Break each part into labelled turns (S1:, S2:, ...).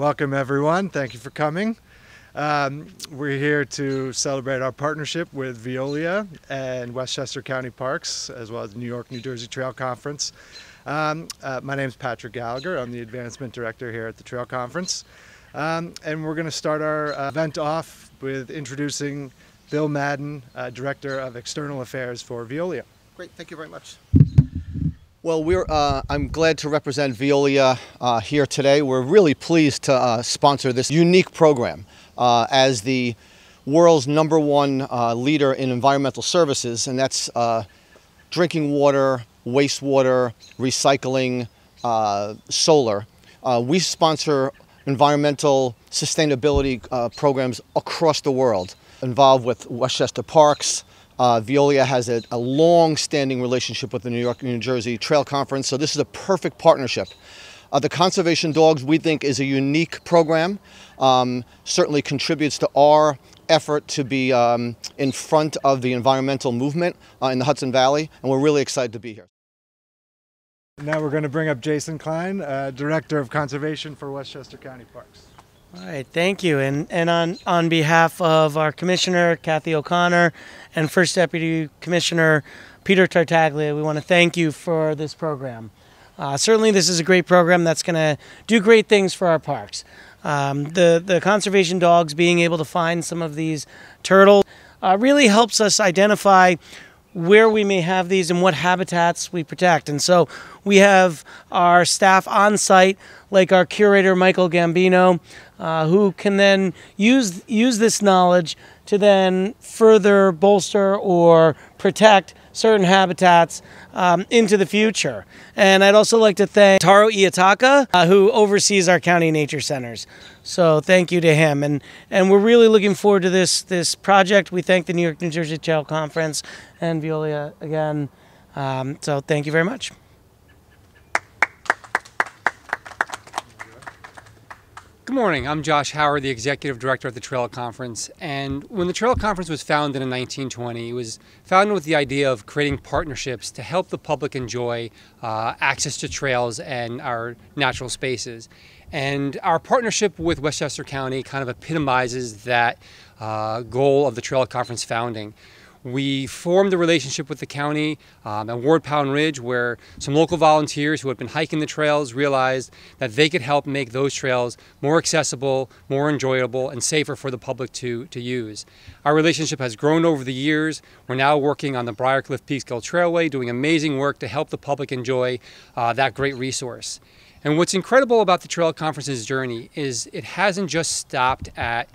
S1: Welcome everyone, thank you for coming. We're here to celebrate our partnership with Veolia and Westchester County Parks, as well as the New York, New Jersey Trail Conference. My name is Patrick Gallagher. I'm the Advancement Director here at the Trail Conference. And we're going to start our event off with introducing Bill Madden, Director of External Affairs for Veolia.
S2: Great, thank you very much. Well, I'm glad to represent Veolia here today. We're really pleased to sponsor this unique program. As the world's #1 leader in environmental services, and that's drinking water, wastewater, recycling, solar. We sponsor environmental sustainability programs across the world, involved with Westchester Parks. Veolia has a long-standing relationship with the New York, New Jersey Trail Conference, so this is a perfect partnership. The Conservation Dogs, we think, is a unique program. Certainly contributes to our effort to be in front of the environmental movement in the Hudson Valley, and we're really excited to be here.
S1: Now we're going to bring up Jason Klein, Director of Conservation for Westchester County Parks.
S3: All right, thank you. And on behalf of our Commissioner, Kathy O'Connor, and First Deputy Commissioner Peter Tartaglia, we want to thank you for this program. Certainly this is a great program that's going to do great things for our parks. The conservation dogs being able to find some of these turtles really helps us identify where we may have these and what habitats we protect. And so we have our staff on site, like our curator, Michael Gambino, who can then use this knowledge to then further bolster or protect certain habitats into the future. And I'd also like to thank Taro Iataka, who oversees our county nature centers. So thank you to him. And we're really looking forward to this project. We thank the New York, New Jersey Trail Conference and Veolia again. So thank you very much.
S4: Good morning, I'm Josh Howard, the Executive Director at the Trail Conference. And when the Trail Conference was founded in 1920, it was founded with the idea of creating partnerships to help the public enjoy access to trails and our natural spaces. And our partnership with Westchester County kind of epitomizes that goal of the Trail Conference founding. We formed a relationship with the county at Ward Pound Ridge, where some local volunteers who had been hiking the trails realized that they could help make those trails more accessible, more enjoyable, and safer for the public to use. Our relationship has grown over the years. We're now working on the Briarcliff Peekskill Trailway, doing amazing work to help the public enjoy that great resource. And what's incredible about the Trail Conference's journey is it hasn't just stopped at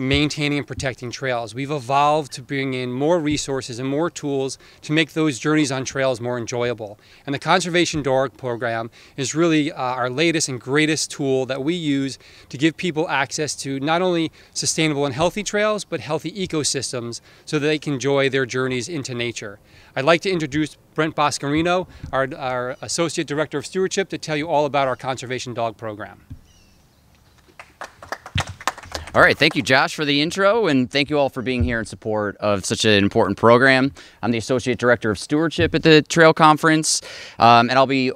S4: maintaining and protecting trails. We've evolved to bring in more resources and more tools to make those journeys on trails more enjoyable. And the Conservation Dog Program is really our latest and greatest tool that we use to give people access to not only sustainable and healthy trails, but healthy ecosystems so that they can enjoy their journeys into nature. I'd like to introduce Brent Boscarino, our Associate Director of Stewardship, to tell you all about our Conservation Dog Program.
S5: All right, thank you, Josh, for the intro, and thank you all for being here in support of such an important program. I'm the Associate Director of Stewardship at the Trail Conference, and I'll be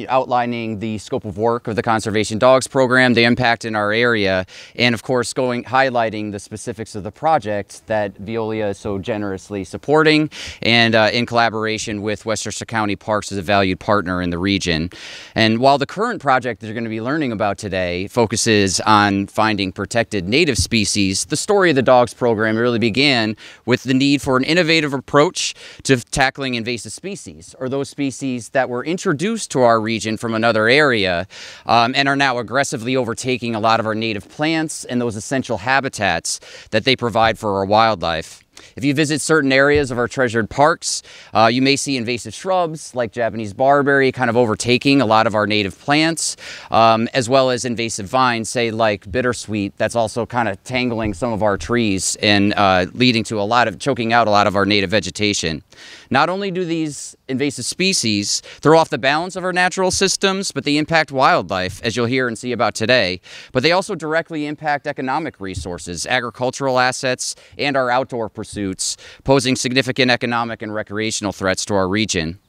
S5: outlining the scope of work of the Conservation Dogs Program, the impact in our area, and of course highlighting the specifics of the project that Veolia is so generously supporting, and in collaboration with Westchester County Parks as a valued partner in the region. And while the current project that you're going to be learning about today focuses on finding protected native species, the story of the Dogs Program really began with the need for an innovative approach to tackling invasive species, or those species that were introduced to our region from another area and are now aggressively overtaking a lot of our native plants and those essential habitats that they provide for our wildlife. If you visit certain areas of our treasured parks, you may see invasive shrubs like Japanese barberry kind of overtaking a lot of our native plants, as well as invasive vines, say like bittersweet, that's also kind of tangling some of our trees and leading to choking out a lot of our native vegetation. Not only do these invasive species throw off the balance of our natural systems, but they impact wildlife, as you'll hear and see about today, but they also directly impact economic resources, agricultural assets, and our outdoor pursuits, posing significant economic and recreational threats to our region.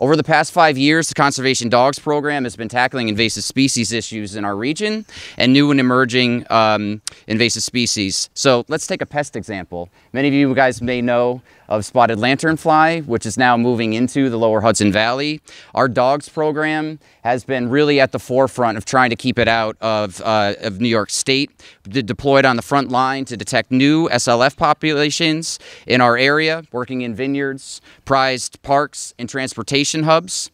S5: Over the past 5 years, the Conservation Dogs Program has been tackling invasive species issues in our region and new and emerging invasive species. So let's take a pest example. Many of you guys may know of spotted lanternfly, which is now moving into the lower Hudson Valley. Our dogs program has been really at the forefront of trying to keep it out of New York State. Deployed on the front line to detect new SLF populations in our area, working in vineyards, prized parks, and transportation hubs.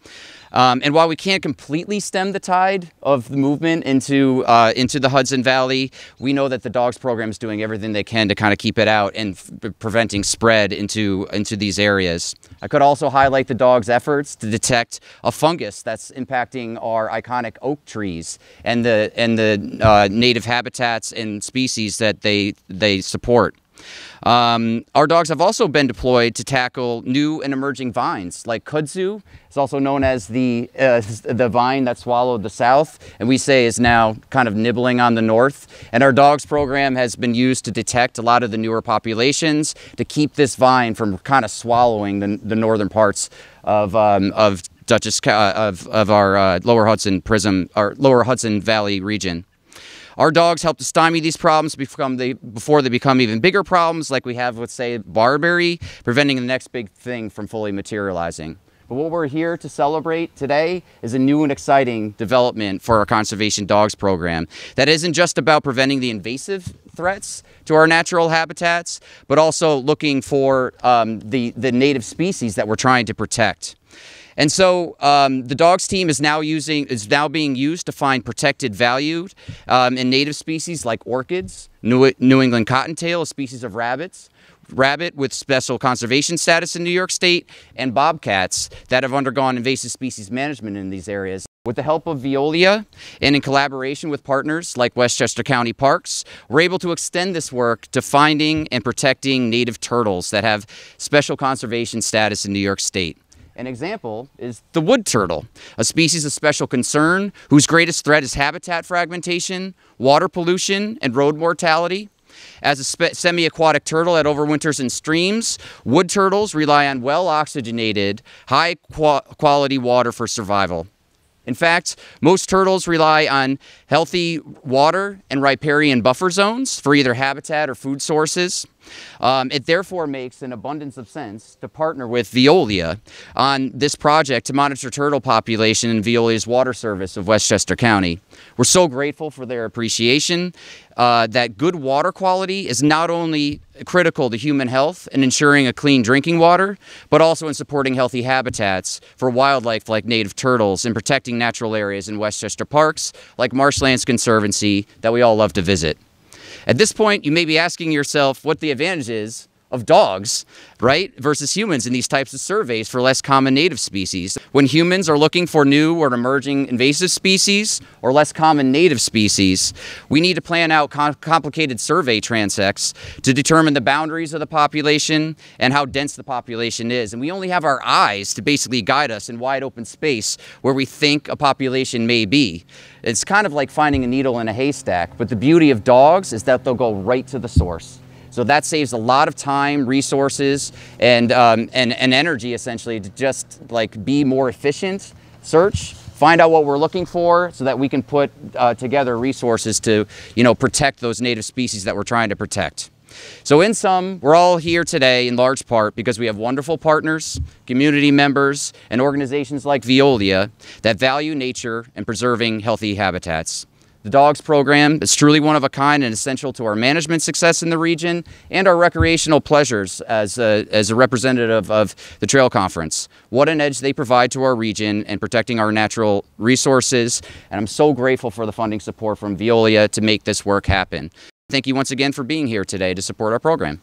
S5: And while we can't completely stem the tide of the movement into the Hudson Valley, we know that the dogs program is doing everything they can to kind of keep it out and preventing spread into these areas. I could also highlight the dogs' efforts to detect a fungus that's impacting our iconic oak trees and the native habitats and species that they support. Our dogs have also been deployed to tackle new and emerging vines like kudzu. It's also known as the vine that swallowed the South, and we say is now kind of nibbling on the North. And our dogs program has been used to detect a lot of the newer populations to keep this vine from kind of swallowing the northern parts of Dutchess of our lower Hudson Valley region. Our dogs help to stymie these problems before they become even bigger problems, like we have with, say, barberry, preventing the next big thing from fully materializing. But what we're here to celebrate today is a new and exciting development for our Conservation Dogs program that isn't just about preventing the invasive threats to our natural habitats, but also looking for the native species that we're trying to protect. And so the dogs team is now being used to find protected valued in native species like orchids, New England cottontail, a species of rabbit with special conservation status in New York State, and bobcats that have undergone invasive species management in these areas. With the help of Veolia and in collaboration with partners like Westchester County Parks, we're able to extend this work to finding and protecting native turtles that have special conservation status in New York State. An example is the wood turtle, a species of special concern whose greatest threat is habitat fragmentation, water pollution, and road mortality. As a semi-aquatic turtle that overwinters in streams, wood turtles rely on well-oxygenated, high-quality water for survival. In fact, most turtles rely on healthy water and riparian buffer zones for either habitat or food sources. It therefore makes an abundance of sense to partner with Veolia on this project to monitor turtle population in Veolia's water service of Westchester County. We're so grateful for their appreciation that good water quality is not only critical to human health and ensuring a clean drinking water, but also in supporting healthy habitats for wildlife like native turtles and protecting natural areas in Westchester parks like Marshlands Conservancy that we all love to visit. At this point, you may be asking yourself what the advantage is of dogs, right, versus humans in these types of surveys for less common native species. When humans are looking for new or emerging invasive species or less common native species, we need to plan out complicated survey transects to determine the boundaries of the population and how dense the population is. And we only have our eyes to basically guide us in wide open space where we think a population may be. It's kind of like finding a needle in a haystack, but the beauty of dogs is that they'll go right to the source. So that saves a lot of time, resources, and energy essentially to just like be more efficient, search, find out what we're looking for so that we can put together resources to, protect those native species that we're trying to protect. So in sum, we're all here today in large part because we have wonderful partners, community members, and organizations like Veolia that value nature and preserving healthy habitats. The Dogs program is truly one of a kind and essential to our management success in the region and our recreational pleasures as a representative of the Trail Conference. What an edge they provide to our region in protecting our natural resources, and I'm so grateful for the funding support from Veolia to make this work happen. Thank you once again for being here today to support our program.